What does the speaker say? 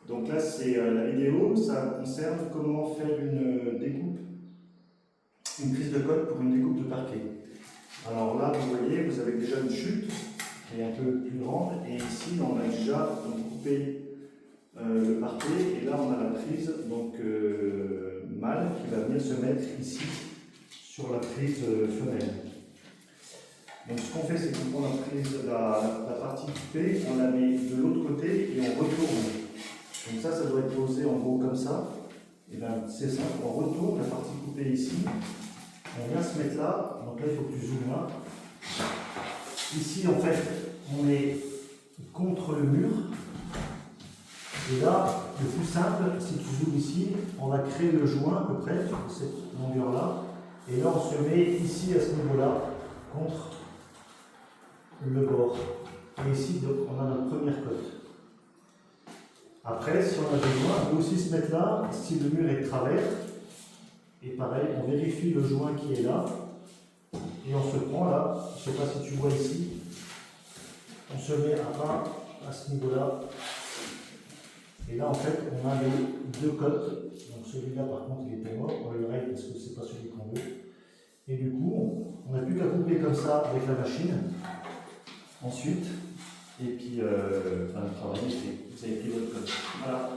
Donc là, c'est la vidéo, ça concerne comment faire une découpe, une prise de colle pour une découpe de parquet. Alors là, vous voyez, vous avez déjà une chute qui est un peu plus grande, et ici, on a déjà coupé le parquet, et là, on a la prise mâle qui va venir se mettre ici sur la prise femelle. Donc ce qu'on fait, c'est qu'on prend la partie coupée, on la met de l'autre côté et on retourne. Donc ça doit être posé en gros comme ça. Et bien c'est ça, on retourne la partie coupée ici. On vient se mettre là, donc là il faut que tu zoomes là. Ici en fait, on est contre le mur. Et là, le plus simple, si tu zoomes ici, on va créer le joint à peu près, sur cette longueur-là. Et là, on se met ici à ce niveau-là, contre le bord. Et ici, donc, on a notre première cote. Après, si on a besoin, on peut aussi se mettre là, si le mur est de travers. Et pareil, on vérifie le joint qui est là. Et on se prend là, je ne sais pas si tu vois ici, on se met à part à ce niveau-là. Et là, en fait, on a les deux cotes. Donc celui-là, par contre, il est pour moi, on le règle parce que c'est pas celui qu'on veut. Et du coup, on n'a plus qu'à couper comme ça avec la machine. Ensuite, et puis, le travail est fait. Vous avez pris votre cote. Voilà.